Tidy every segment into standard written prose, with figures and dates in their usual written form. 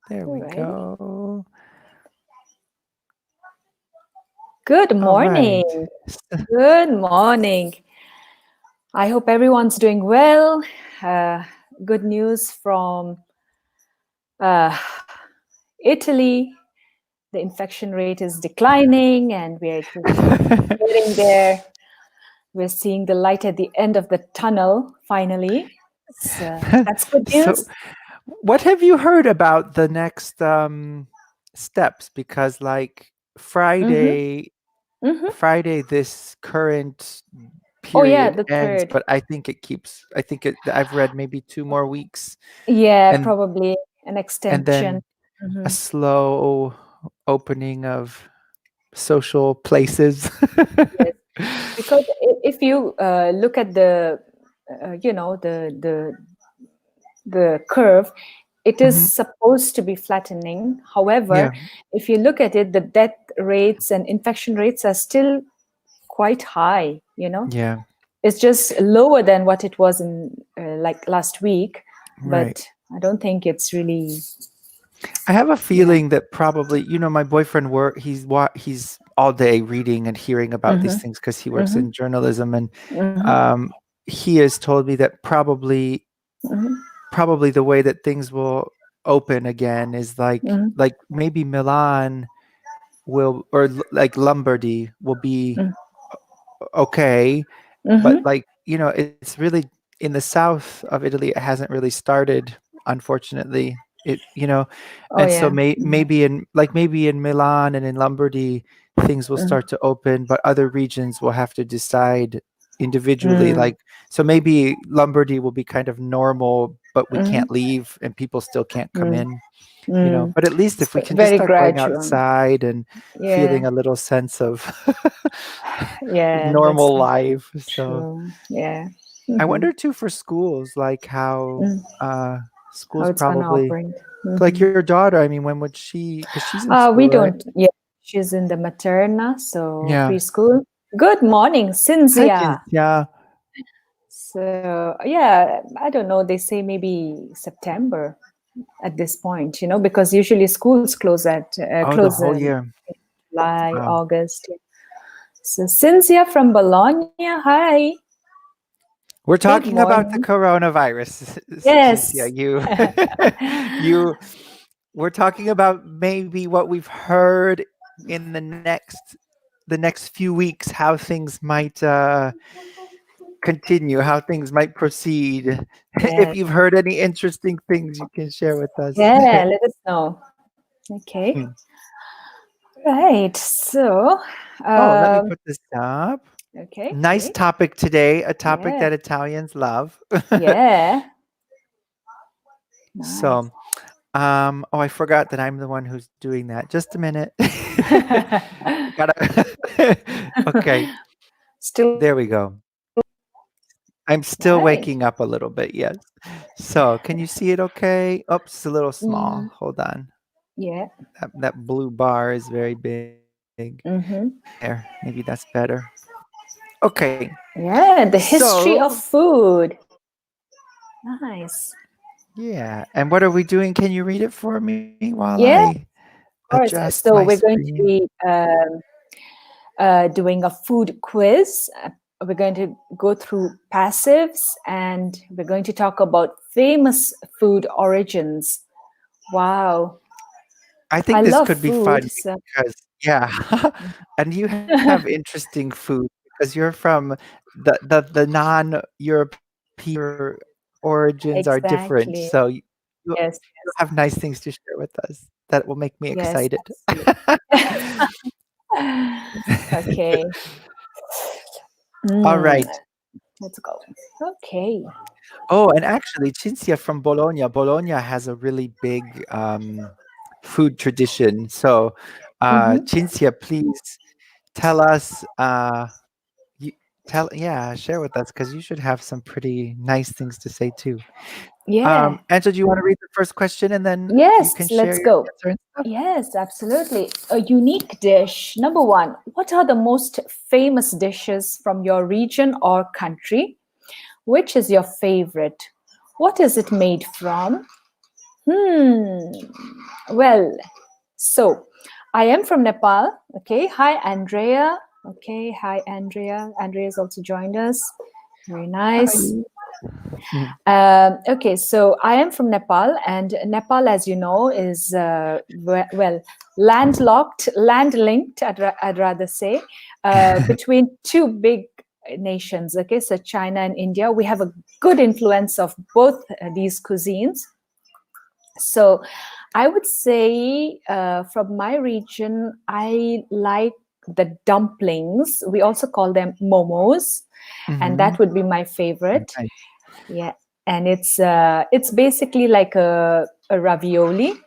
There we Alrighty. go. Good All right. morning. Good morning. I hope everyone's doing well. Good news from uh, Italy. The infection rate is declining, and we're getting there. We're seeing the light at the end of the tunnel finally. So that's good So, news. what have you heard about the next steps? Because like Mm-hmm. Friday, Mm-hmm. Friday, this current Oh yeah, period the ends, third. but I think it keeps. I think I've read maybe 2 more weeks, Yeah, and probably an extension. then a Mm-hmm. slow opening of social places. Yes. Because if you look at the the curve, it is Mhm. supposed to be flattening. However, Yeah, if you look at it, the death rates and infection rates are still quite high. yeah, It's just lower than what it was in like last week, right. but I don't think it's really. I have a Yeah. feeling that probably, my boyfriend he's all day reading and hearing about these Mm-hmm. things because he works Mm-hmm. in journalism, and Mm-hmm. um, he has told me that Mm-hmm. probably the way that things will open again is like maybe Milan will, or like Lombardy will be okay, but Mm-hmm. like it's really in the south of Italy. It hasn't really started, unfortunately. Oh And so yeah. Mm-hmm. maybe in Milan and in Lombardy things will start to open, but other regions will have to decide individually. Mm-hmm. Like, so maybe Lombardy will be kind of normal, but we Mm-hmm. can't leave and people still can't come Mm-hmm. in. Mm. But at least It's if we can just very start going gradual. outside and Yeah, feeling a little sense of yeah, that's normal life. So true. Yeah. I Mm-hmm. wonder too for schools, like how Mm. How schools it's gonna probably, operate. like Mm-hmm. your daughter. I mean, when would she? Because she's in We school, right? don't. Yeah, she's in the materna, so Yeah. preschool. Good morning, Hi, Cynthia. Cynthia. So yeah, I don't know. They say maybe September at this point, because usually schools Oh, the close whole in year. July, Wow. August. So Cynthia from Bologna, hi. We're Good talking about the morning. coronavirus, Cynthia. Yes. You. We're talking about maybe what we've heard in the next few weeks, how things might continue, how things might proceed. If Yes. you've heard any interesting things, you can share with us. Yeah, let us know. Okay. Right. So, Oh, let me um, put this up. okay, Nice great. topic today, a topic Yeah. that Italians love. Yeah. Nice. So, oh, I forgot that I'm the one who's doing that. Just a minute. Gotta. Okay, Still there we go. I'm still right. waking up a little bit, yes. So, can you see it okay? Oops, it's a little small. Mm, Hold on. yeah. That blue bar is very big. Mm-hmm. There, maybe that's better. Okay. Yeah. The history So, of food. Nice. yeah. And what are we doing? Can you read it for me while Yeah, I of course. adjust my So we're going to screen? be doing a food quiz. We're going to go through passives, and we're going to talk about famous food origins. Wow. I I think this love could be fun food. So because, yeah, and you have interesting food because you're from the non-European, your origins are different. exactly. So you'll Yes, you'll have nice things to share with us that will make me yes, excited. absolutely. Okay. All Mm, right. let's go. Okay. Oh, and actually, Cinzia from Bologna. Bologna has a really big food tradition. So, Hmm. Cinzia, please tell us. You yeah, share with us because you should have some pretty nice things to say too. Yeah. Angela, do you want to read the first question and then you can Yes, share let's your go. answer and stuff? Yes, absolutely. A unique dish. Number one, what are the most famous dishes from your region or country? Which is your favorite? What is it made from? Hmm. Well, so I am from Nepal. Okay. Hi, Andrea. Okay. Hi, Andrea. Andrea has also joined us. Very nice. Hi. Mhm. Okay, so I am from Nepal, and Nepal, as you know, is well landlocked, land linked. I'd rather say between two big nations. Okay, so China and India. We have a good influence of both these cuisines. So, I would say from my region, I like the dumplings. We also call them momos, and that Mhm. would be my favorite. Nice. Yeah, and it's basically like a ravioli.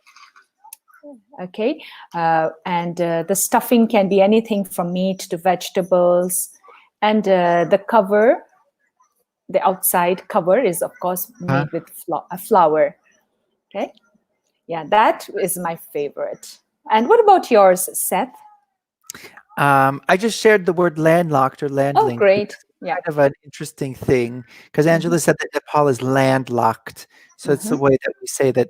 Okay, and the stuffing can be anything from meat to vegetables, and the cover, the outside cover, is of course Huh? made with a flour. Okay, yeah, that is my favorite. And what about yours, Seth? I just shared the word landlocked or Oh, land-linked because great. it's Yeah. kind of an interesting thing. Because Hmm. Angela said that Nepal is landlocked, so it's the Hmm. way that we say that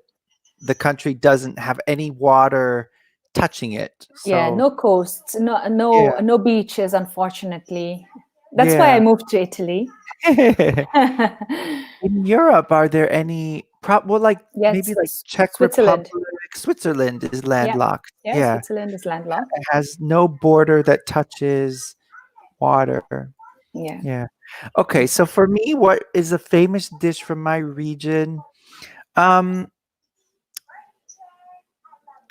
the country doesn't have any water touching it. Yeah, So no coasts, yeah, no beaches, unfortunately. That's why I yeah. moved to Italy. In Europe, are there any well, like maybe Yes, like Czech Republic, Switzerland. Switzerland is Yeah, landlocked. yeah, Yeah, Switzerland is landlocked. it has no border that touches water. Yeah. Yeah. Okay, so for me, what is a famous dish from my region? Um,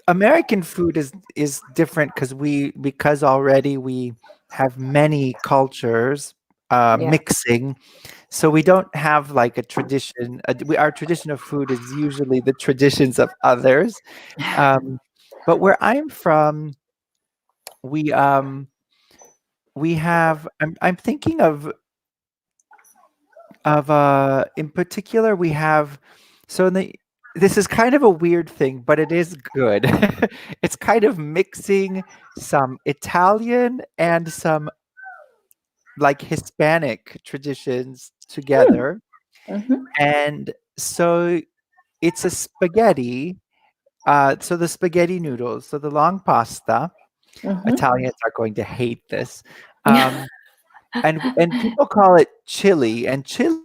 American food is different because already we have many cultures Yeah. mixing, so we don't have like a tradition. Our tradition of food is usually the traditions of others. Um, but where I'm from, we um, we have. I'm thinking of in particular we have so in the this is kind of a weird thing, but it is good. It's kind of mixing some Italian and some like Hispanic traditions Mm. together. Mm-hmm. And so it's a spaghetti. So the spaghetti noodles, so the long pasta. Mm-hmm. Italians are going to hate this. Um, and people call it chili, and chili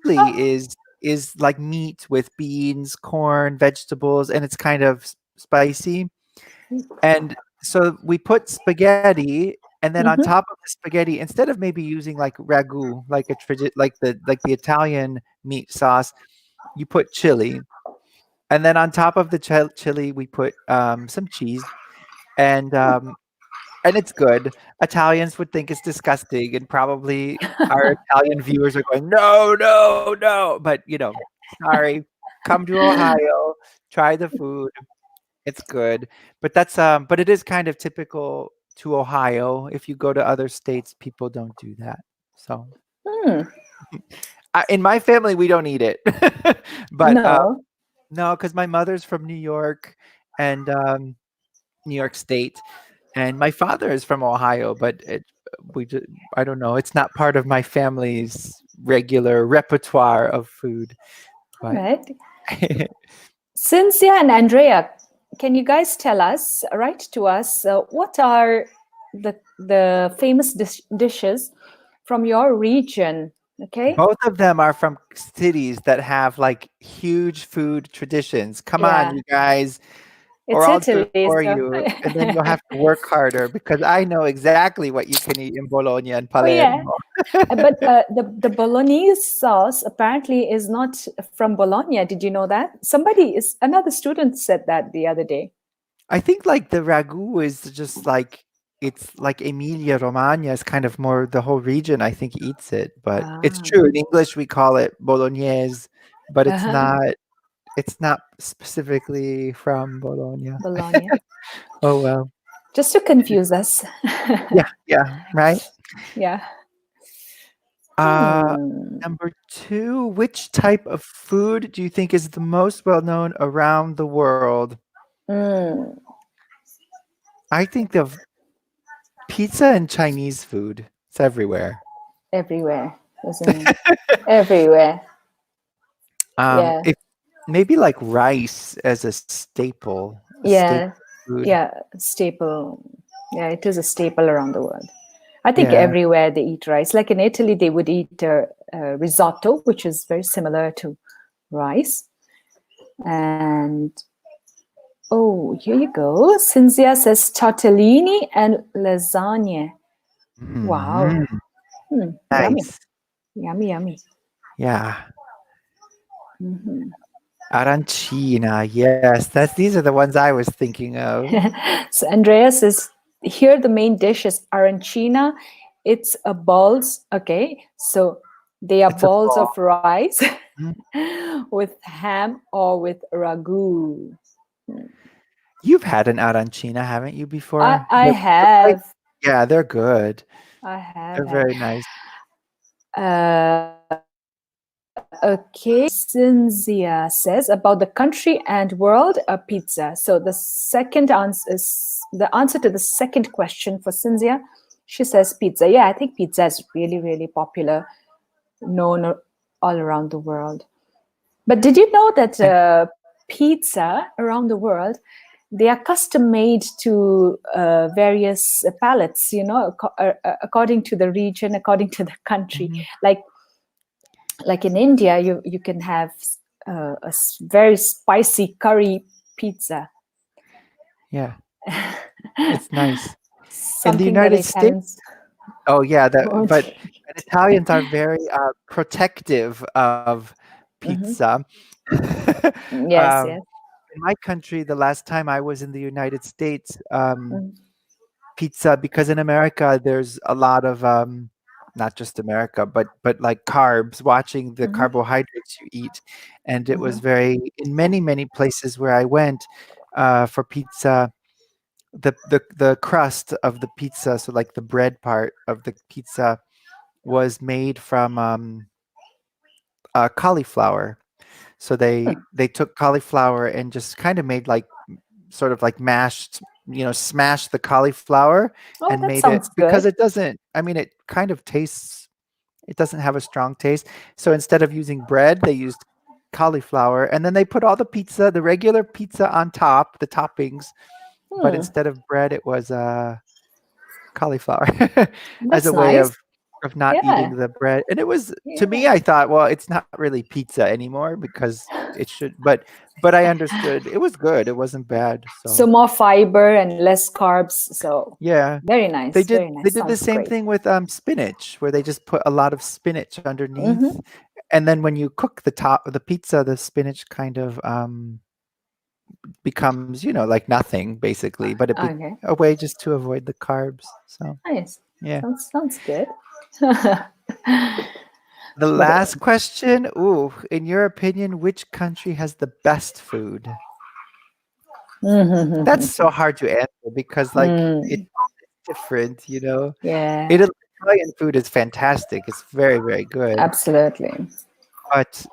is like meat with beans, corn, vegetables, and it's kind of spicy. And so we put spaghetti, and then on Mm-hmm. top of the spaghetti, instead of maybe using like ragu, like like the Italian meat sauce, you put chili, and then on top of the chili we put some cheese, and um, and it's good. Italians would think it's disgusting, and probably our Italian viewers are going, "No, no, no!" But sorry, come to Ohio, try the food. It's good, but it is kind of typical to Ohio. If you go to other states, people don't do that. So, Mm. in my family, we don't eat it, but No. no, because my mother's from New York and New York State, and my father is from Ohio, but I don't know. It's not part of my family's regular repertoire of food. All But right. Cynthia and Andrea, can you guys tell us, write to us, what are the famous dishes from your region? Okay. both of them are from cities that have like huge food traditions. Come on, Yeah, you guys, or it's I'll do it Italy. for So, you, and then you'll have to work harder because I know exactly what you can eat in Bologna and oh yeah, Palermo. but the bolognese sauce apparently is not from Bologna. Did you know that? Another student said that the other day. I think like the ragu is just like it's like Emilia Romagna is kind of more the whole region I think eats it, but it's Ah, true. In English we call it bolognese, but uh-huh. it's not specifically from Bologna. Bologna. Oh well. Just to confuse us. Yeah, yeah, right. Yeah. Uh Hmm. Number 2, which type of food do you think is the most well known around the world? Mm. I think of pizza and Chinese food. It's everywhere. Everywhere, isn't it? Everywhere. Yeah. If maybe like rice as a staple. staple Yeah, food. yeah, staple. Yeah, it is a staple around the world. I think Yeah. everywhere they eat rice. Like in Italy, they would eat risotto, which is very similar to rice. And oh, here you go. Cinzia says tortellini and lasagna. Wow. Mhm. Yummy, Nice. yummy, yummy. Yeah. Mhm. Arancina. Yes, these are the ones I was thinking of. So Andrea says here the main dish is arancina. It's a balls. Okay, so they are It's a balls ball. of rice Mhm. with ham or with ragu. You've had an arancina, haven't you, I before? I They're quite, have yeah, they're good. I have They're had. very nice. Okay, Cynthia says about the country and world a pizza. So the second answer is the answer to the second question for Cynthia. She says pizza. Yeah, I think pizza is really, really popular, known all around the world. But did you know that And pizza around the world, they are custom made to various palates, according to the region, according to the country. mhm, Like in India, you can have very spicy curry pizza, yeah, it's nice. In the something that United States, Italians oh yeah, won't but take. and Italians are very protective of Hmm. pizza. Yes, yes. In my country, the last time I was in the United States, Mm-hmm. pizza, because in America there's a lot of not just America, but like carbs, watching the Mm-hmm. carbohydrates you eat. And it was very in many places where I went for pizza, the crust of the pizza, so like the bread part of the pizza was made from cauliflower. So they took cauliflower and just kind of made like sort of like mashed, smashed the cauliflower Oh, and that made it, sounds because good. it doesn't, I mean, it kind of tastes, it doesn't have a strong taste. So instead of using bread, they used cauliflower, and then they put all the pizza, the regular pizza on top, the toppings, but Hmm, instead of bread, it was cauliflower as that's a way nice. of not Yeah, eating the bread. And it was, to yeah. me, I thought, well, it's not really pizza anymore because it should, but I understood it was good. It wasn't bad. So So more fiber and less carbs. So yeah. very They nice, did very they nice. did the Sounds same great. thing with spinach, where they just put a lot of spinach underneath, Mm-hmm. and then when you cook the top of the pizza, the spinach kind of becomes, like nothing basically, but it be Okay, a way just to avoid the carbs. So nice. yeah. Sounds good. The But last question, ooh, in your opinion, which country has the best food? That's so hard to answer because like it's mm, different, you know. yeah, Italian food is fantastic. It's very, very good. absolutely. But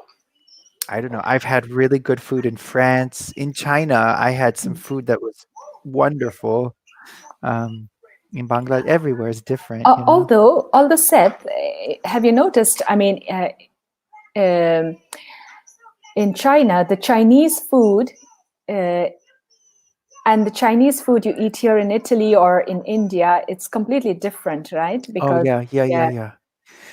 I don't know. I've had really good food in France. In China, I had some food that was wonderful. Um, in Bangladesh, everywhere is different, you know. Although Seth, have you noticed? I mean, um, in China, the Chinese food uh, and the Chinese food you eat here in Italy or in India, it's completely different, right? Oh Because yeah, yeah, yeah, yeah, yeah.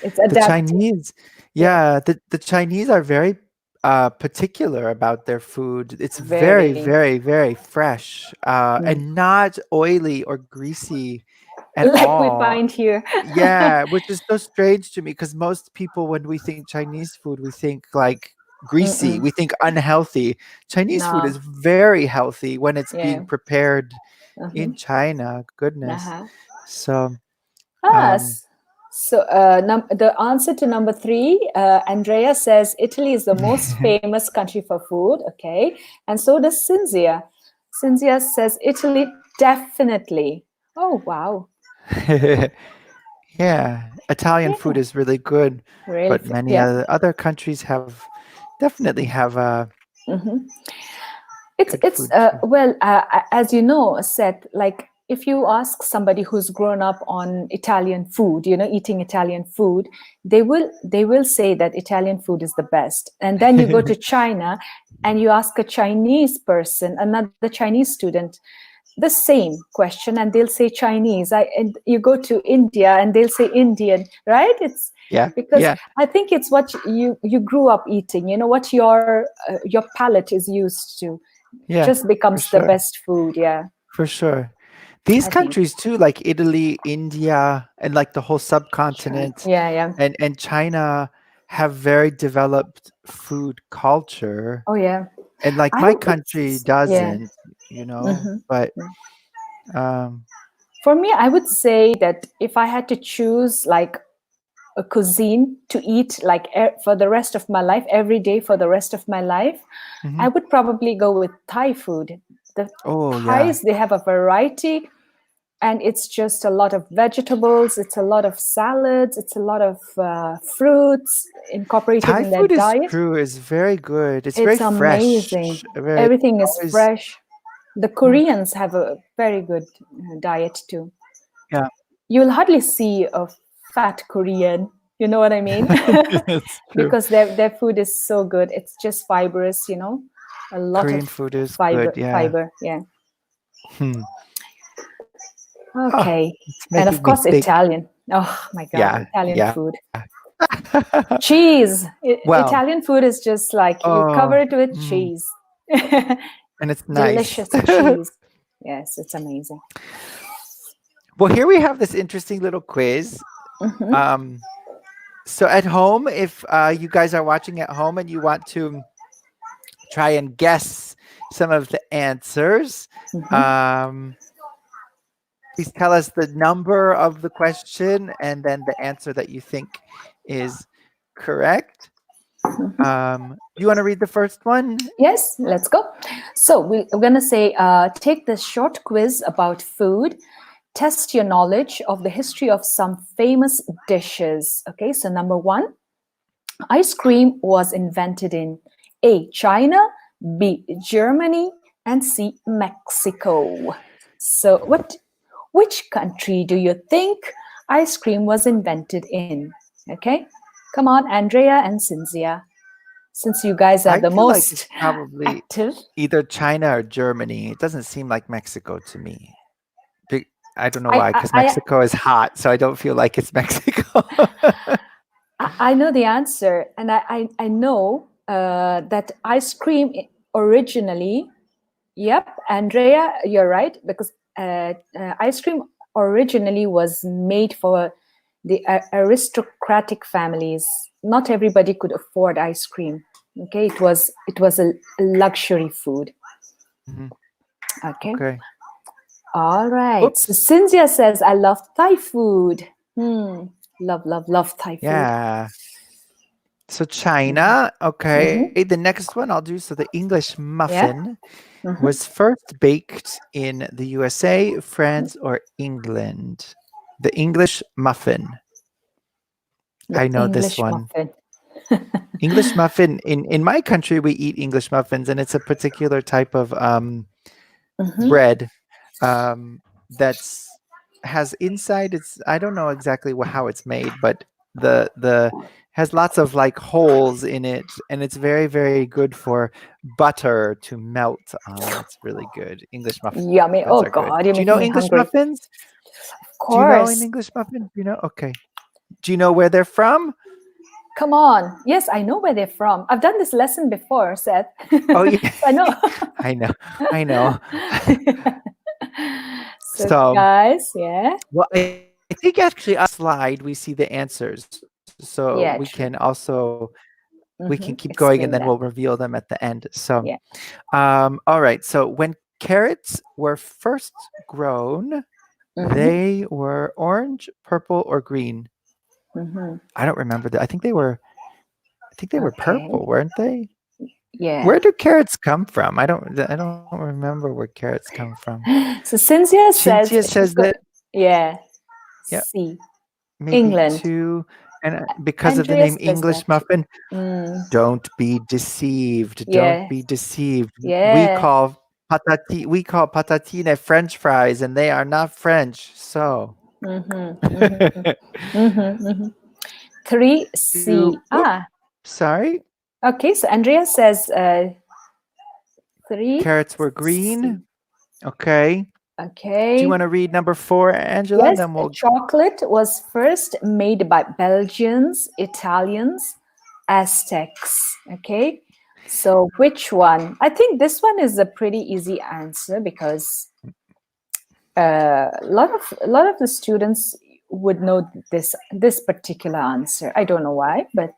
it's The adapted. Chinese, Yeah, yeah, the Chinese are very particular about their food. It's very, very. very, very fresh Mm. and not oily or greasy at Like we all. find here. Yeah, which is so strange to me because most people, when we think Chinese food, we think like greasy, Mm-mm. we think unhealthy. Chinese food No, is very healthy when it's being yeah. prepared Uh-huh. in China. Goodness. Uh-huh. So, Ah, um, so the answer to number three, Andrea says Italy is the most famous country for food. Okay, and so does Cynthia. Cynthia says Italy definitely. Oh wow, yeah, Italian food yeah, is really good, really, but many yeah. other countries definitely have Hmm. It's good food too. well, as you know, Seth, like if you ask somebody who's grown up on Italian food, eating Italian food, they will say that Italian food is the best. And then you go to China and you ask a Chinese person, another Chinese student, the same question, and they'll say Chinese. And you go to India and they'll say Indian, right? It's Yeah. because Yeah. I think it's what you grew up eating. What your palate is used to Yeah. just For becomes the sure. best food. Yeah, For sure. These I think. countries too, like Italy, India, and like the whole China. subcontinent Yeah, yeah. and China have very developed food culture. Oh, yeah. And like I my would. country Yeah. doesn't, but Mhm. um For me, I would say that if I had to choose like a cuisine to eat like for the rest of my life, every day for the rest of my life, I mhm. would probably go with Thai food. The Oh yeah. Thais, they have a variety, and it's just a lot of vegetables, it's a lot of salads, it's a lot of fruits incorporated Thai in their food is diet. true, is very good. It's very It's fresh. amazing. Very Everything is always fresh. The mm, Koreans have a very good diet too. yeah. You'll hardly see a fat Korean, you know what I mean? That's true. Because their food is so good. It's just fibrous, a lot of Korean food is good, yeah. fiber, yeah. Hmm. Oh, Okay. it's And of making me course, think. Italian. Oh my God, Yeah, Italian yeah. food. Cheese. Well, Italian food is just like you cover oh, it with mm, cheese. and it's nice. Delicious cheese. Yes, it's amazing. Well, here we have this interesting little quiz. Mm-hmm. Um, so at home, if you guys are watching at home and you want to try and guess some of the answers, Mm-hmm. please tell us the number of the question and then the answer that you think is correct. Do you want to read the first one? Yes, let's go. So we're going to say, take this short quiz about food. Test your knowledge of the history of some famous dishes. Okay, so number one, ice cream was invented in A, China, B, Germany, and C, Mexico. So which country do you think ice cream was invented in? Okay, come on, Andrea and Cynthia, since you guys are I the feel like it's most probably active. either China or Germany. It doesn't seem like Mexico to me. I don't know I why, because I Mexico is hot, so I don't feel like it's Mexico. I know the answer, and I know that ice cream originally. Yep, Andrea, you're right, because ice cream originally was made for the aristocratic families. Not everybody could afford ice cream. Okay, it was a luxury food. Mhm. Okay, Okay. all right. So Oops. Cynthia says, "I love Thai food. Love Thai food." Yeah. So Mm-hmm. China, okay. Mm-hmm. The next one I'll do. So the English Yeah. muffin Mm-hmm. was first baked in the USA, France, or England. The English muffin. The I know this English one. muffin. English muffin. In my country, we eat English muffins, and it's a particular type of Mm-hmm. bread that's has inside. It's I don't know exactly how it's made, but the has lots of like holes in it, and it's very very good for butter to melt on. It's really good. English muffins Yummy. are Oh good. God, Do you're you know making me English hungry. muffins? Of Do you know an course. English muffin? Do you know? Okay. Do you know where they're from? Come on. Yes, I know where they're from. I've done this lesson before, Seth. Oh yeah, I know. I know, I know. So, So guys, yeah. well, I think actually on the slide we see the answers, so we Yeah, can true. also we can keep going and then Explain we'll that. reveal them at the end. So, Yeah. all right. So when carrots were first grown, Mm-hmm. they were orange, purple, or green. Mm-hmm. I don't remember that. I think they were Okay. purple, weren't they? Yeah. Where do carrots come from? I don't remember where carrots come from. So Cynthia Cynthia says says she's that got, yeah, yeah, C, maybe England. two, and because of the Andrea name says that. English muffin. Mm, Don't be deceived. Don't yeah. be deceived. We Yeah. call we call patatine French fries, and they are not French. So, Mm-hmm, mm-hmm, mm-hmm, mm-hmm. 3C. you, oops, sorry. Okay. So Andrea says Carrots were 3C. green. Okay. Do you Okay. want to read number 4, Angela? And Yes, then we'll. chocolate was first made by Belgians, Italians, Aztecs. Okay. So which one? I think this one is a pretty easy answer because a lot of the students would know this particular answer. I don't know why, but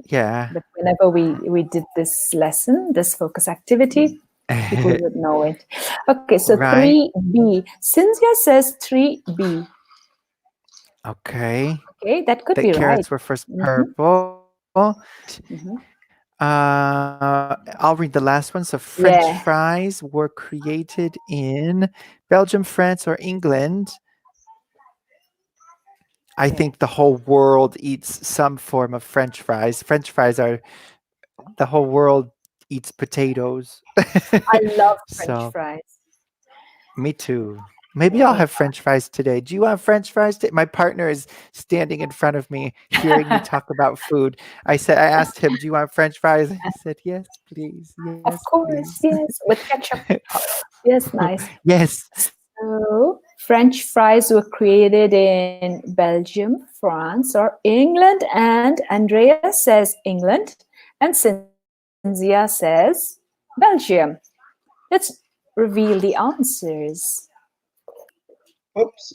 Yeah. whenever we did this lesson, this focus activity, people would know it. Okay, so Right. 3B. Cynthia says 3B. Okay. Okay, that could That be right. carrots were first Mhm, purple. mhm. I'll read the last one. So French Yeah, fries were created in Belgium, France, or England. I yeah. think the whole world eats some form of French fries. French fries are the whole world eats potatoes. I love French So fries. me too. Maybe I'll Oh have French fries today. Do you want French fries? My partner is standing in front of me, hearing me talk about food. I asked him, "Do you want French fries?" He said, "Yes, please. of Yes, course, please." yes, with ketchup. Yes, nice. Yes. So, French fries were created in Belgium, France, or England, and Andrea says England, and Cynthia says Belgium. Let's reveal the answers. Oops.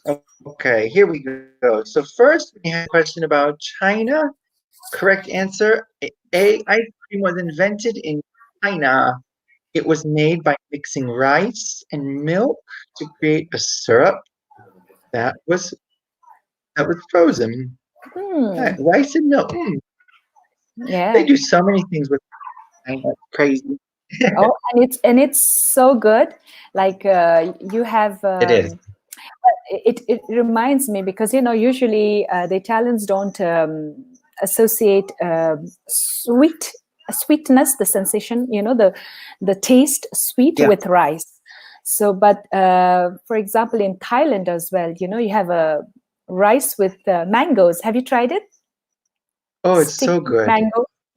Okay, here we go. So first, we had a question about China. Correct answer: A. Ice cream was invented in China. It was made by mixing rice and milk to create a syrup that was that was frozen. Hmm. Rice and milk. They Yeah. do so many things with China. It's crazy. Oh, and it's so good. Like you have It is. it reminds me because usually the Italians don't associate sweetness, the sensation, the taste sweet Yeah. with rice. So, but for example, in Thailand as well, you have a rice with mangoes. Have you tried it? Oh, it's Sticky so good.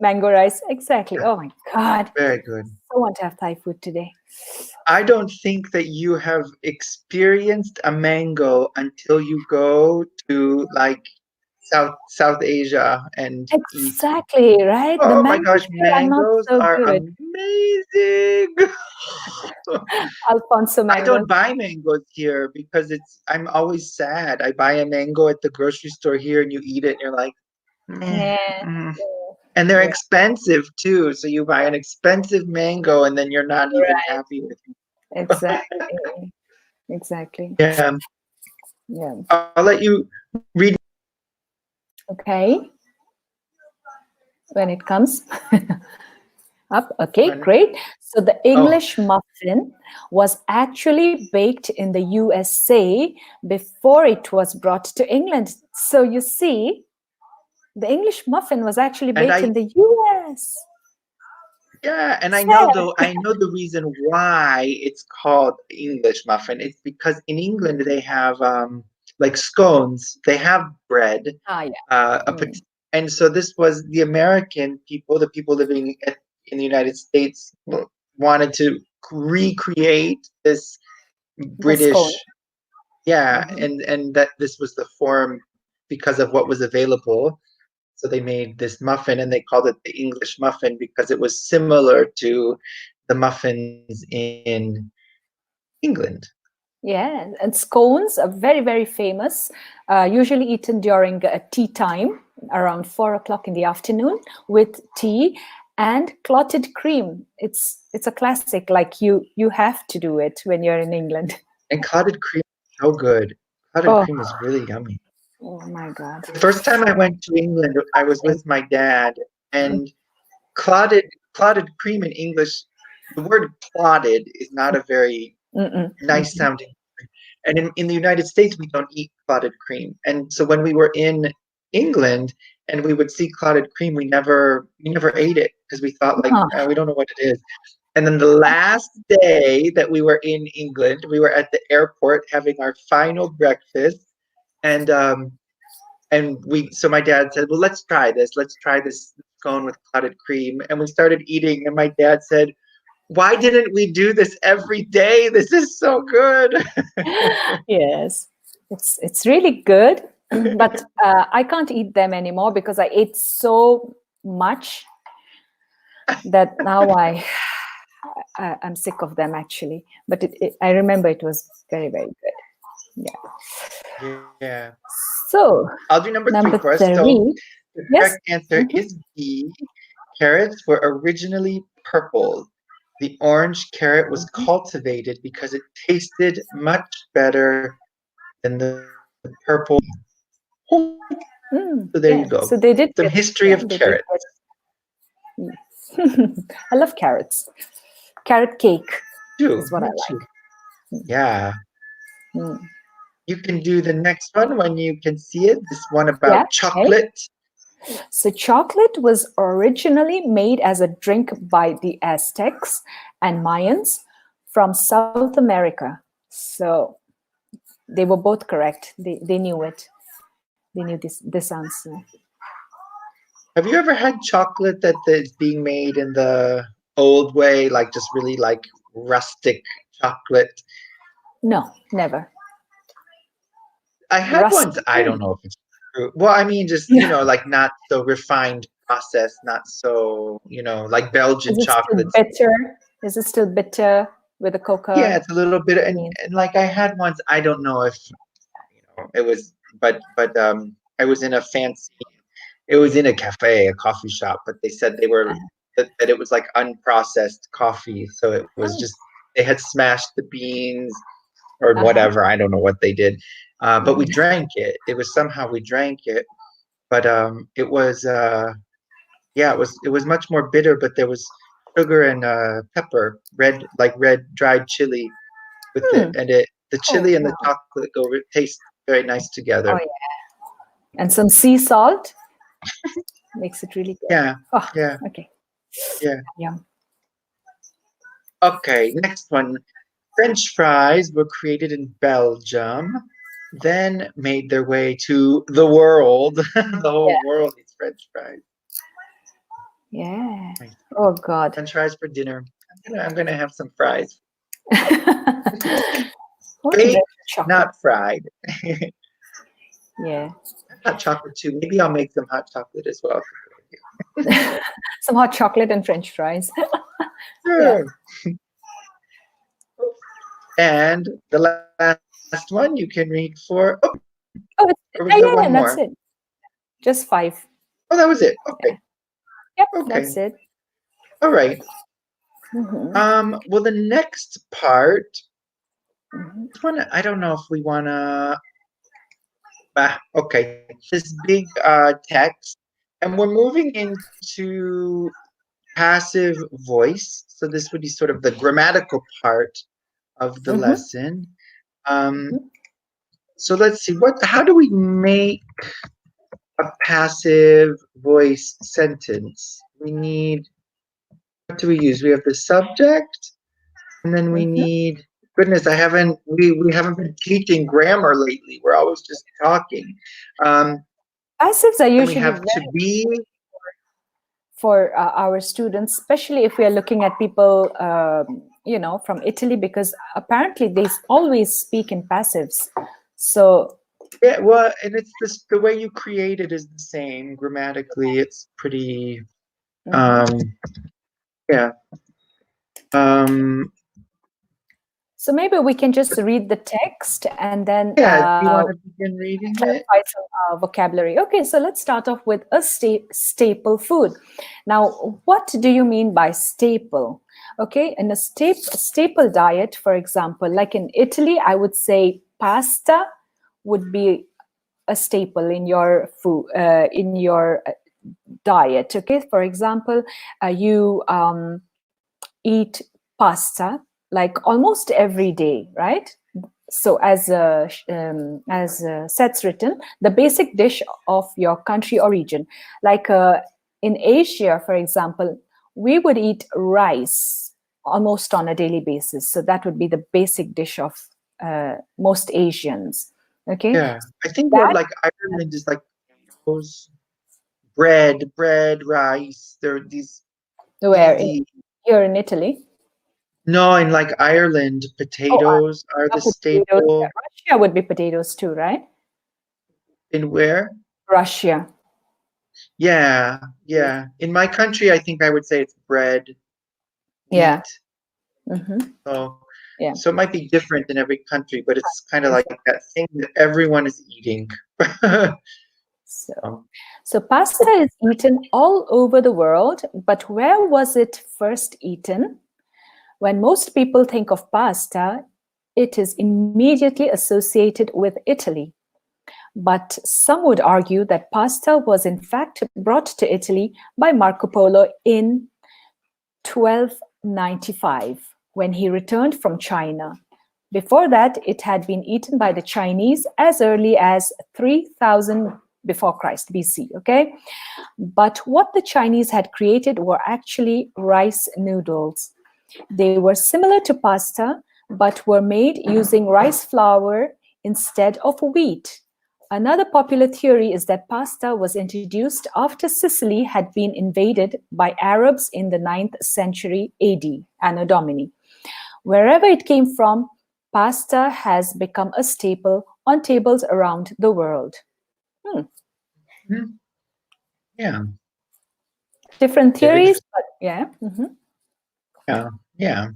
mango rice. Exactly. Yeah, Oh my God. very good. I want to have Thai food today. I don't think that you have experienced a mango until you go to like South Asia and eat. Exactly, right? The Oh my mangoes gosh, here are not mangoes so are good. amazing. Alfonso I mangoes. don't buy mangoes here because I'm always sad. I buy a mango at the grocery store here and you eat it and you're like, meh. Yeah, Mm. And they're yeah, expensive too. So you buy an expensive mango and then you're not even right. happy with it. Exactly. Exactly. Yeah. Yeah. I'll let you read Okay. When it comes up. Okay, one. great. So the Oh, English muffin was actually baked in the USA before it was brought to England. So you see, the English muffin was actually and baked in the US. yeah, and Sad. I know the reason why it's called English muffin. It's because in England they have like scones. They have bread, Ah, yeah. a and so this was the American people, the people living in the United States, wanted to recreate this The scone. British, yeah, Mhm. and that this was the form because of what was available. So they made this muffin and they called it the English muffin because it was similar to the muffins in England. Yeah, and scones are very, very famous, usually eaten during tea time around 4 o'clock in the afternoon with tea and clotted cream. It's a classic. Like you have to do it when you're in England. And clotted cream is so good. Clotted Oh, cream is really yummy. oh my God. The first time I went to England, I was Disgusting. with my dad, Mm, and clotted cream in English, the word clotted is not a very mm-mm, nice mhm. sounding. And in the United States, we don't eat clotted cream. And so when we were in England and we would see clotted cream, we never ate it because we thought like Huh. we don't know what it is. And then the last day that we were in England, we were at the airport having our final breakfast, and so my dad said, "Well, let's try this. Let's try this scone with clotted cream." And we started eating, and my dad said, "Why didn't we do this every day? This is so good." Yes, it's really good, but I can't eat them anymore because I ate so much that now I'm sick of them actually. But I remember it was very, very good. Yeah. So I'll do number 3 for us. So three. the Yes. correct answer is B. Carrots were originally purple. The orange carrot was cultivated because it tasted much better than the purple. So there you Yeah. go. So they did Some history of carrots. I love carrots. Carrot cake is what I Too. like. Yeah. Mm. You can do the next one when you can see it. This one Yeah. about chocolate. So chocolate was originally made as a drink by the Aztecs and Mayans from South America. So they were both correct. They knew it. They knew this answer. Have you ever had chocolate that is being made in the old way, like just really like rustic chocolate? No, never. I had once, I don't Rustic. know if it's true. Well, I mean, just, like not so refined process, not so, like Belgian Is it still chocolates. bitter? Is it still bitter with the cocoa? Yeah, it's a little bit, and like I had once, I don't know if, it was, but I was in a fancy, it was in a cafe, a coffee shop, but they said they were, that it was like unprocessed coffee. So it was just, they had smashed the beans or whatever. I don't know what they did. But we drank it. It was somehow we drank it. But it was, it was much more bitter, but there was sugar and pepper, red dried chili with it. And the chili and the chocolate taste very nice together. Oh yeah. And some sea salt makes it really good. Yeah. Oh, yeah. Okay. Yeah. Yum. Okay, next one. French fries were created in Belgium, then made their way to the world. The whole world eats French fries. Yeah. Oh God. French fries for dinner. I'm gonna have some fries. Baked, not fried. Yeah. Hot chocolate too. Maybe I'll make some hot chocolate as well. Some hot chocolate and French fries. Sure. And the last one you can read for. Oh, or was there one more? That's it. Just 5. Oh, that was it. Okay. Yep, Okay. that's it. All right. Well, the next part, this one, I don't know if we want to. Okay, this big text, and we're moving into passive voice. So this would be sort of the grammatical part of the lesson. So let's see, how do we make a passive voice sentence? What do we use? We have the subject, and then we need, goodness, we haven't been teaching grammar lately. We're always just talking. Passives are usually we have to be for our students, especially if we are looking at people, from Italy, because apparently they always speak in passives. So yeah, well, and it's just the way you create it is the same grammatically. It's pretty, yeah. So maybe we can just read the text and then do you want to begin reading it? Some vocabulary. Okay, so let's start off with a staple food. Now, what do you mean by staple? Okay, in a staple diet, for example, like in Italy, I would say pasta would be a staple in your food, in your diet. Okay, for example, you eat pasta like almost every day, right? So as Seth's written, the basic dish of your country or region. Like in Asia, for example, we would eat rice almost on a daily basis. So that would be the basic dish of most Asians. Okay. Yeah, I think what That like Ireland is like those bread, rice. There are these where easy. here in Italy. No, in like Ireland, Oh, potatoes are the potatoes. Yeah, staple. Russia would be potatoes too, right? In where? Russia. Yeah. In my country, I think I would say it's bread, Yeah. wheat. Mm-hmm. So, Yeah. so it might be different in every country, but it's kind of like that thing that everyone is eating. So, so pasta is eaten all over the world, but where was it first eaten? When most people think of pasta, it is immediately associated with Italy. But some would argue that pasta was in fact brought to Italy by Marco Polo in 1295 when he returned from China. Before that, it had been eaten by the Chinese as early as 3000 before Christ, BC, okay? But what the Chinese had created were actually rice noodles. They were similar to pasta, but were made using rice flour instead of wheat. Another popular theory is that pasta was introduced after Sicily had been invaded by Arabs in the 9th century AD, Anno Domini. Wherever it came from, pasta has become a staple on tables around the world. Mhm. Yeah, Different very theories, interesting. but yeah. Mhm. Yeah.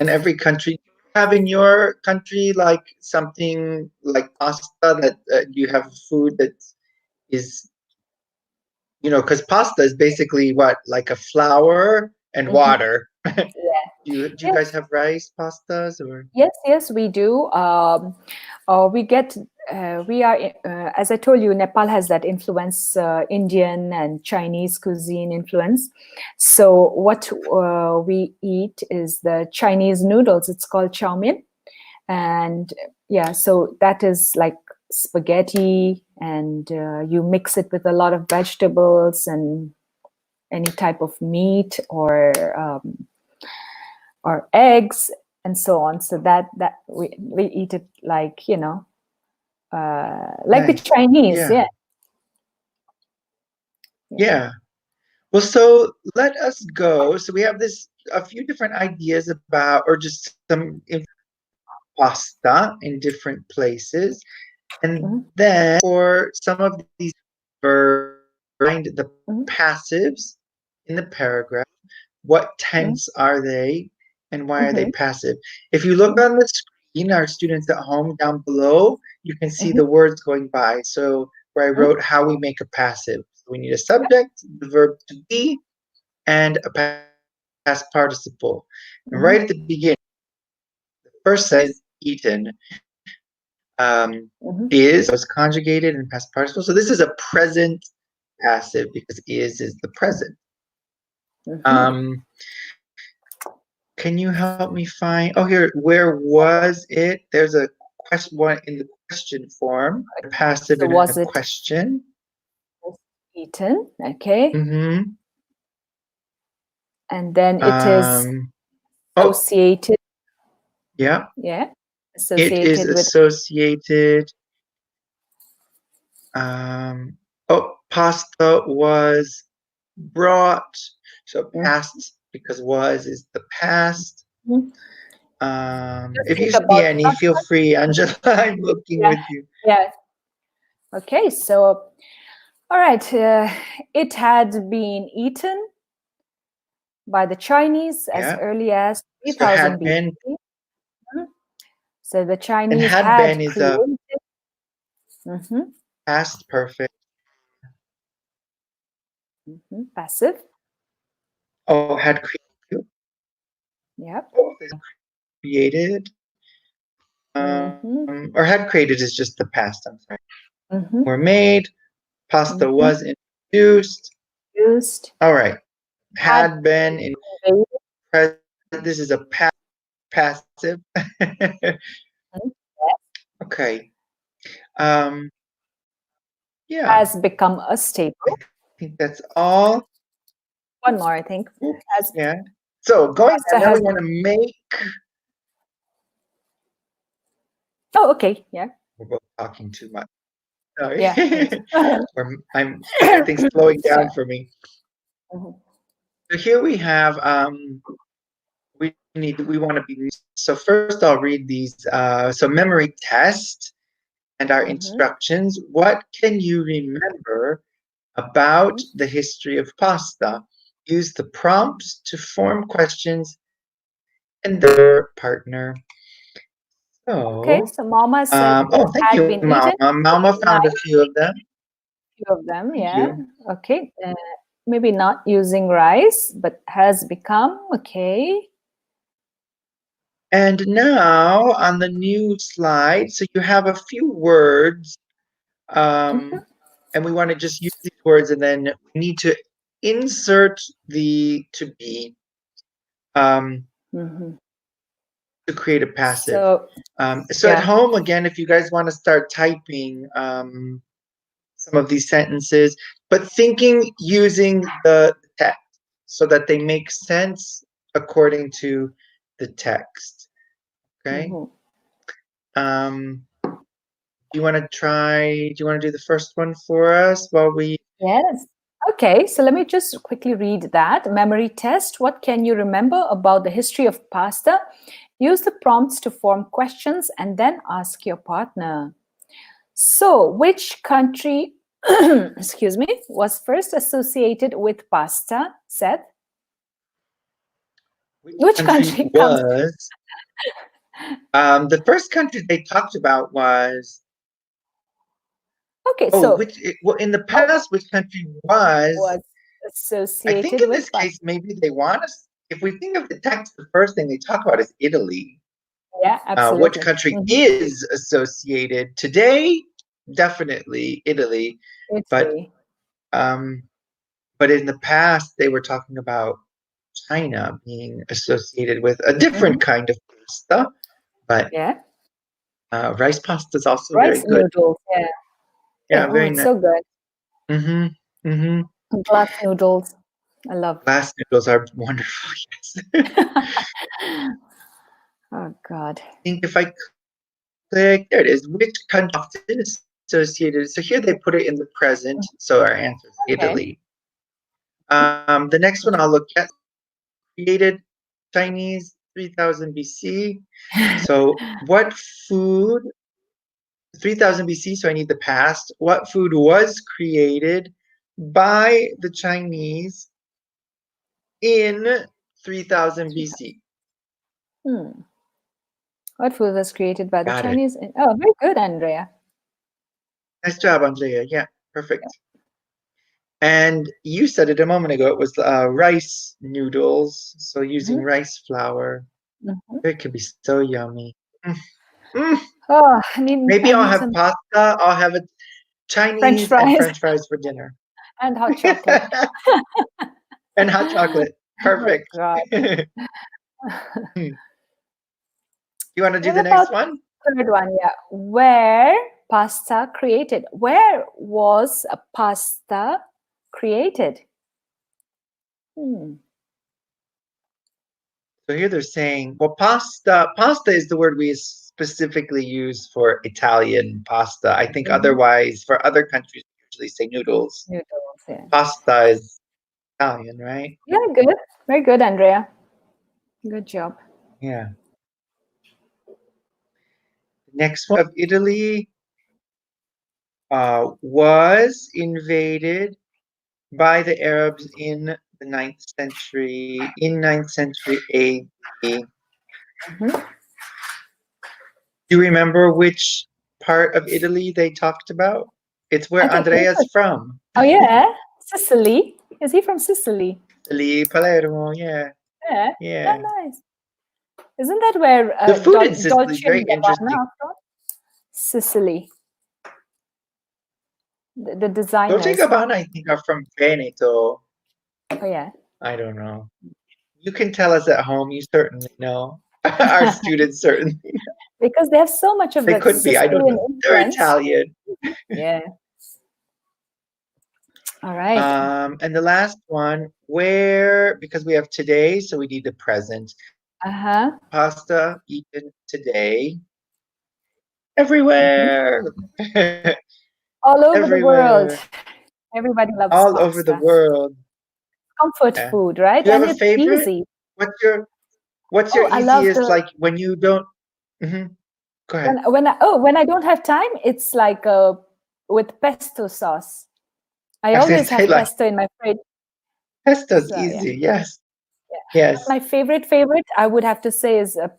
And every country have in your country like something like pasta that you have food that is, because pasta is basically what, like a flour and Mhm. water. Yeah. Do you Yes. guys have rice pastas or? Yes, we do. We get, we are, as I told you, Nepal has that influence, Indian and Chinese cuisine influence. So what we eat is the Chinese noodles. It's called chow mein. And yeah, so that is like spaghetti, and you mix it with a lot of vegetables and any type of meat or eggs and so on. So that we eat it like like the Nice. Chinese. Yeah. Yeah. Yeah. Well, so let us go. So we have a few different ideas about, or just some pasta in different places. And Mhm, then for some of these verbs, find the mhm, passives in the paragraph. What mhm, tense are they and why are they mhm, passive? If you look on the screen, our students at home down below, you can see mhm, the words going by. So where I mhm. wrote how we make a passive. So we need a subject, the verb to be, and a past participle. And right at the Mhm, beginning, the first sentence is eaten. mhm, Is was conjugated in past participle. So this is a present passive because is the present. mhm. Um, can you help me find? Oh, here, where was it? There's a question one in the question form, a passive So and a was it question. eaten? Okay. Mm-hmm. And then it is Oh, associated. yeah. Yeah. It is Associated with. associated. Pasta was brought. So past because was is the past. Mhm. Just If think you see about any, feel pasta. free, Angela. I'm looking Yeah. with you. Yeah. Okay. So, all right. It had been eaten by the Chinese as Yeah. early as So 3000 had been BC. Mhm. So the and Chinese had been had is a created. Mhm, past perfect. passive. Oh, had created. Yep. Oh, created. Mm-hmm, Or had created is just the past. I'm sorry. mm-hmm, Were made. Pasta mm-hmm. was introduced. Used. All right. Had Had been in invaded. present. This is a passive. Mhm. Okay. Um, yeah. Has become a I staple. think that's all. One more, I think. Oops. Has Yeah. So going Pasta on, now we has. want to make. Oh, okay. Yeah. We're both talking too much. Sorry. Yeah. Thanks. Everything's slowing down Yeah. for me. Mhm. So here we have we want to be. So first I'll read these. So memory test and our Mhm. instructions. What can you remember about Mhm. the history of pasta? Use the prompts to form questions and their partner. Okay. So, So Mama said oh, it thank had you, been Mama. eaten. Mama found a Nice. few of them. Few of them. Thank Yeah. you. Okay. Maybe not using rice, but has become okay. And now on the new slide, so you have a few words, Mhm. and we want to just use these words, and then we need to insert the to be Mhm. to create a passive. So So at yeah. home, again, if you guys want to start typing some of these sentences, but thinking using the text so that they make sense according to the text. Okay. Mhm. Do you want to try? Do you want to do the first one for us while we? Yes. Okay, so let me just quickly read that. Memory test. What can you remember about the history of pasta? Use the prompts to form questions and then ask your partner. So, which country, excuse me, was first associated with pasta? Seth? Which Which country country comes? was? The first country they talked about was. Okay, Oh, so well, in the oh, past, which country was? was I think associated in with this pasta. case, maybe they want us. If we think of the text, the first thing they talk about is Italy. Yeah, Which absolutely. country is associated today? Definitely Italy, but Italy. um, but in the past they were talking about China being associated with a different Mhm. kind of pasta, but Yeah, rice pasta is also very rice good. noodles. Yeah. Yeah, Oh, very it's nice. so good. Mm-hmm. Mm-hmm. Glass noodles. I love. Glass noodles are wonderful. Yes. Oh God. I think if I click, there it is. Which country often associated? So here they put it in the present. So our answer is Okay. Italy. The next one I'll look at. Created Chinese 3000 BC. So what food? 3000 BC. So I need the past. What food was created by the Chinese in 3000 BC? Hmm. What food was created by the Got it. Chinese? Oh, very good, Andrea. Nice job, Andrea. Yeah, perfect. And you said it a moment ago. It was rice noodles. So using Mhm. rice flour. Mhm. It could be so yummy. Mm. Mm. Oh, Maybe I I'll need have some pasta. I'll have a French Chinese and fries French fries for dinner. and hot chocolate. And hot chocolate. Oh Perfect. God. You want to do What the about next one? third one? Yeah. Where pasta created? Where was a pasta created? Hmm. So here they're saying, well, pasta is the word we specifically use for Italian pasta. I think Mhm. otherwise, for other countries, we usually say noodles. Noodles. Yeah. Pasta is Italian, right? Yeah. Good. Very good, Andrea. Good job. Yeah. Next one of Italy was invaded by the Arabs in the ninth century AD. Mhm. Do you remember which part of Italy they talked about? It's I where think he Andrea's was. from. Oh yeah, Sicily. Is he from Sicily? Italy, Palermo, yeah, Yeah. yeah. Oh, nice. Isn't that where The food in Sicily is Dolce very and interesting. Gabbana are from? Sicily. The Dolce and designers. Gabbana, I think, are from Veneto. Oh yeah. I don't know. You can tell us at home. You certainly know. Our students certainly. Because they have so much of They that could be. I don't Sicilian know. They're influence. Italian. Yeah. All right. And the last one, where, because we have today, so we need the present. Uh-huh. Pasta eaten today. Mhm. Everywhere. All over the world. Everywhere. Everybody loves All over the pasta. world. Comfort Yeah. food, right? Do you have And a it's favorite? easy. What's your Oh, I love easiest, the like when you don't? Mhm. Go ahead. when I don't have time, it's like with pesto sauce. I I was gonna always say have like pesto in my fridge. pesto's So yeah. easy. Yes. Yeah. But Yes. my favorite, I would have to say, is the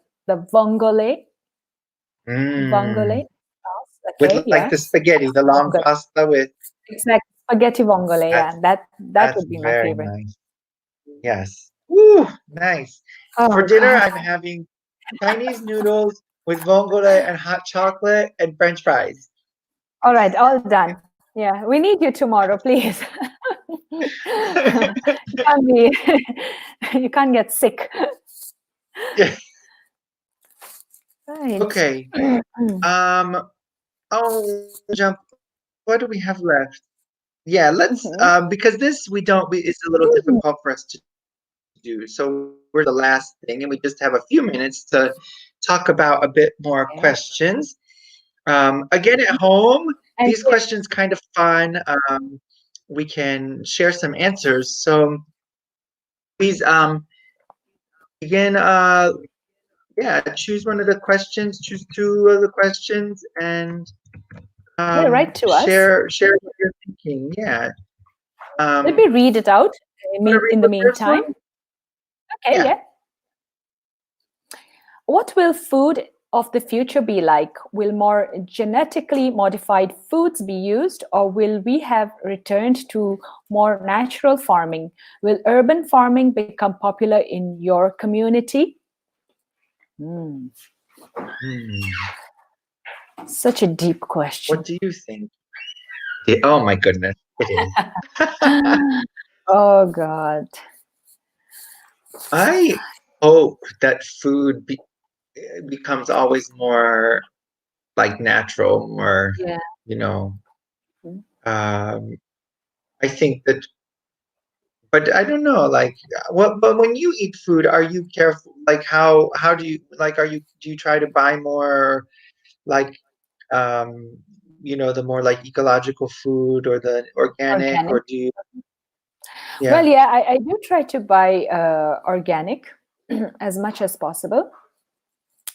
Mm. vongole sauce. With Okay, like the yes, spaghetti, the long vongole. pasta with Exact spaghetti vongole. Yeah, that's that that's would be my very favorite. nice. Yes. Woo, nice. For Oh dinner, God! I'm having Chinese noodles with vongole and hot chocolate and French fries. All right, all done. Yeah, we need you tomorrow, please. You can't be, you can't get sick. Yeah. Right. Okay. I'll jump. What do we have left? Yeah, let's Mhm. because this we don't we, it's a little difficult for us to do. So we're gonna do the last thing, and we just have a few minutes to talk about a bit more Okay. questions. Again, at home, these And questions kind of fun. We can share some answers. So please begin. Yeah, choose one of the questions. Choose two of the questions, and yeah, write to us. share what you're thinking. Yeah. Let me Um, read it out. I want to mean, read in the the first meantime. one? Okay, Yeah. yeah. What will food of the future be like? Will more genetically modified foods be used, or will we have returned to more natural farming? Will urban farming become popular in your community? Hmm, Hmm. such a deep question. What do you think? Oh my goodness, it is. Oh God. I hope that food becomes always more like natural, more, Yeah. you know, um, I think that, but I don't know, like, what, but when you eat food, are you careful? Like, how do you, like, do you try to buy more, like, um, the more like ecological food or the organic, Organic. or do you, Well, yeah. yeah, I do try to buy organic as much as possible.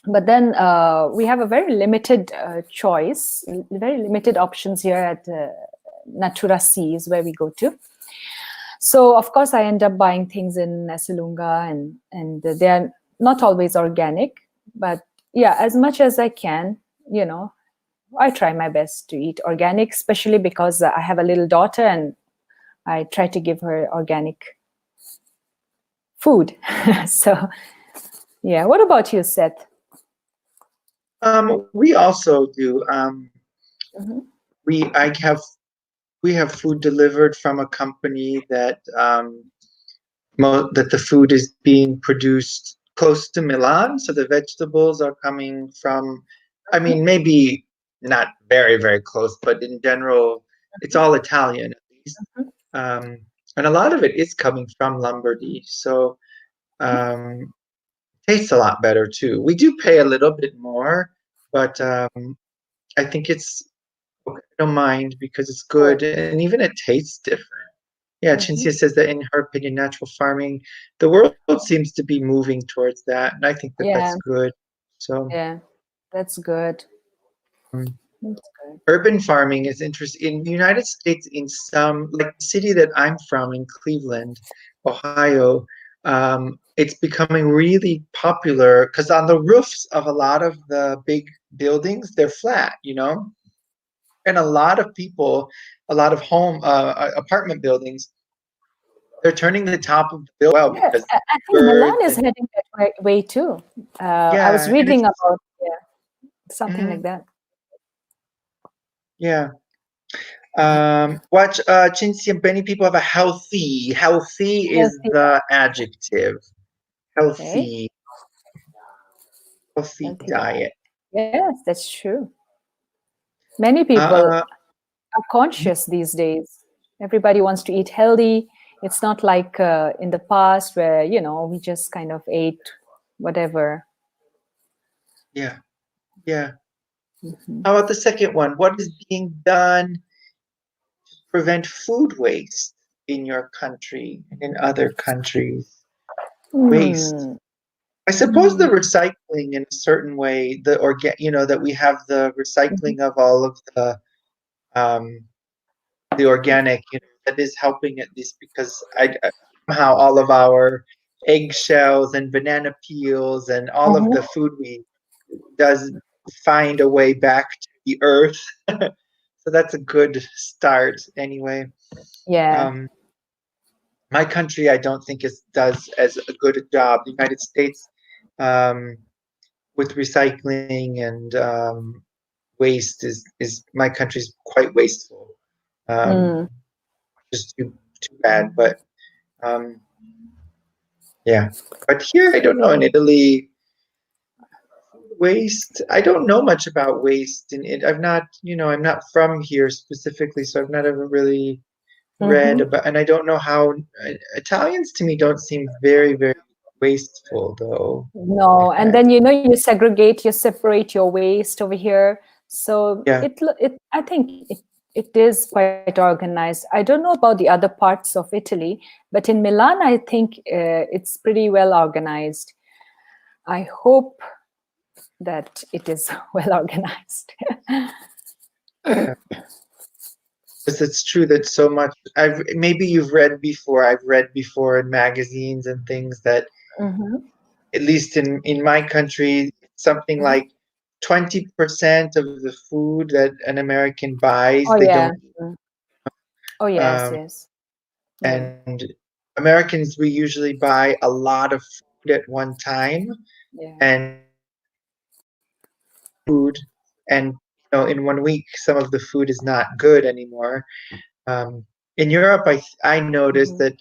But then we have a very limited choice, very limited options here at Natura Seas where we go to. So of course I end up buying things in Nasilunga, and they are not always organic, but yeah, as much as I can, you know, I try my best to eat organic, especially because I have a little daughter and I try to give her organic food. So yeah, what about you, Seth? We also do. Mhm. We I have we have food delivered from a company that that the food is being produced close to Milan, so the vegetables are coming from. I mean, maybe not very very close, but in general, it's all Italian at least, um, and a lot of it is coming from Lombardy. So um, tastes a lot better too. We do pay a little bit more, but I think it's okay. I don't mind because it's Good. good and even it tastes different. Yeah, Cinzia Mhm. says that in her opinion, natural farming, the world seems to be moving towards that, and I think that that's Yeah, good. So, yeah, that's good. um, That's good. urban farming is interesting in the United States. In some, like the city that I'm from in Cleveland, Ohio, it's becoming really popular because on the roofs of a lot of the big buildings, they're flat, and a lot of people, a lot of home apartment buildings, they're turning the top of the building well Yeah, because I think Milan birds is and heading that way too. I was yeah, and reading it's about, yeah, something like mhm, that. yeah. Watch Chinsia, many people have a healthy. Healthy is Healthy, the adjective. okay, Healthy, healthy healthy diet. diet. Yes, that's true. Many people Uh, are conscious these days. Everybody wants to eat healthy. It's not like in the past where, we just kind of ate whatever. Yeah. Yeah. Mm-hmm. How about the second one? What is being done to prevent food waste in your country and in other countries? Waste. Hmm. I suppose the recycling in a certain way, that we have the Mm-hmm. recycling of all of um, the organic, that is helping at least because somehow all of our eggshells and banana peels and all of the Mm-hmm. food we does find a way back to the earth. So that's a good start anyway. Yeah. Um, my country, I don't think does as a good a job. The United States, um, with recycling and waste is my country's quite wasteful. Mm. Just too bad, but um, yeah. But here, I don't know. In Italy, waste. I don't know much about waste in it. I'm not from here specifically, so I've not ever really read Mm-hmm. about. And I don't know how Italians to me don't seem very, very wasteful, though. No, If and I, then you segregate, you separate your waste over here. So yeah, I think it is quite organized. I don't know about the other parts of Italy, but in Milan, I think it's pretty well organized. I hope that it is well organized. yeah. Because it's true that so much. Maybe you've read before. I've read before in magazines and things that Mm-hmm. at least in my country, something Mm-hmm. like 20% of the food that an American buys, Oh they yeah. don't. Mm. Oh yes, Um, yes. Mm. and Americans, we usually buy a lot of food at one time, Yeah. and food, and in 1 week, some of the food is not good anymore. In Europe, I noticed Mm-hmm. that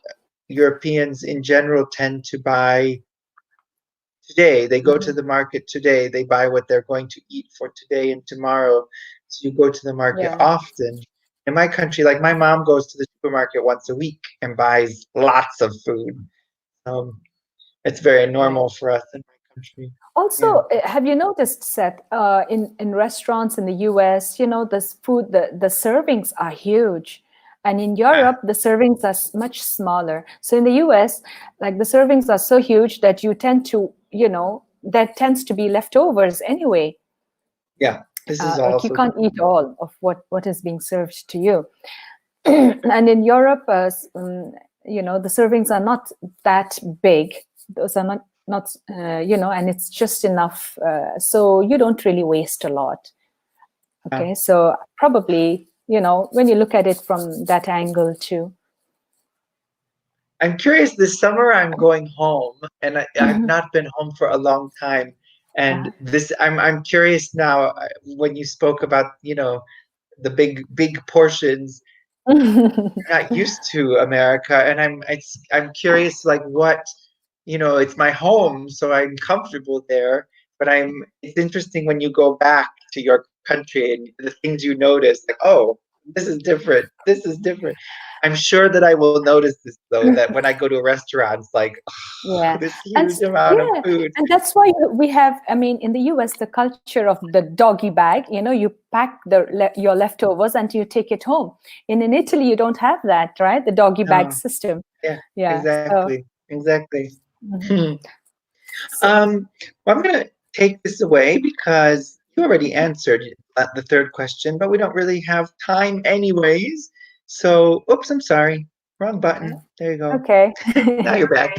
Europeans in general tend to buy today. They go to Mm-hmm. the market today. They buy what they're going to eat for today and tomorrow. So you go to the market Yeah. often. In my country, like my mom goes to the supermarket once a week and buys lots of food. Um, it's very Yeah. normal for us in my country. Also, Yeah. have you noticed, Seth, in restaurants in the US, this food, the servings are huge. And in Yeah. Europe, the servings are much smaller. So in the US, like the servings are so huge that you tend to, that tends to be leftovers anyway. Yeah. This is Like you also can't eat all of what is being served to you. And in Europe, the servings are not that big. Those are not and it's just enough, so you don't really waste a lot. Okay, so probably when you look at it from that angle too. I'm curious. This summer, I'm going home, and I've Mhm. not been home for a long time. And this, I'm curious now. When you spoke about, the big portions, I'm not used to America, and I'm curious, like what, it's my home, so I'm comfortable there. But it's interesting when you go back to your country and the things you notice, like, oh, this is different. This is different. I'm sure that I will notice this though, that when I go to a restaurant, it's like, oh, Yeah, this and huge amount of yeah, food. and that's why we have. I mean, in the US, the culture of the doggy bag. You pack your leftovers and you take it home. In Italy, you don't have that, right? The doggy bag Oh, system. yeah, Yeah. So, exactly. mhm. Hmm. So Well, I'm going to take this away because you already answered the third question, but we don't really have time anyways. So, oops, I'm sorry. Wrong button. There you go. okay. Now you're back.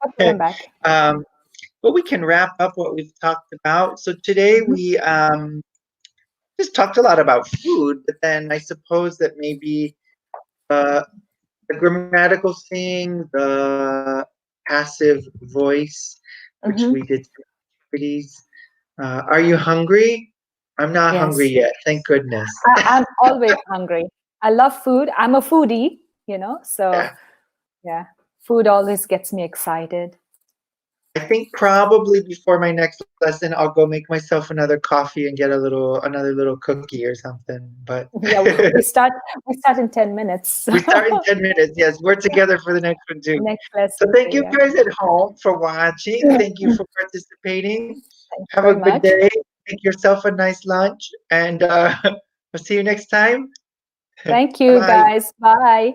Okay, I'm back. um, but we can wrap up what we've talked about. So today Mhm. we just talked a lot about food, but then I suppose that maybe uh, the grammatical thing, the passive voice, which Mhm. we did some activities. Are you hungry? I'm not hungry Yes, yet, thank goodness. I'm always hungry. I love food. I'm a foodie, so Yeah. yeah, food always gets me excited. I think probably before my next lesson, I'll go make myself another coffee and get another little cookie or something. But Yeah, we start in 10 minutes. we start in 10 minutes. Yes, we're together for the next one too. Next So lesson thank too, you yeah. guys at home for watching. Thank you for participating. Thank you Have a very good much. day. Make yourself a nice lunch, and we'll see you next time. Thank you, Bye-bye. guys. Bye.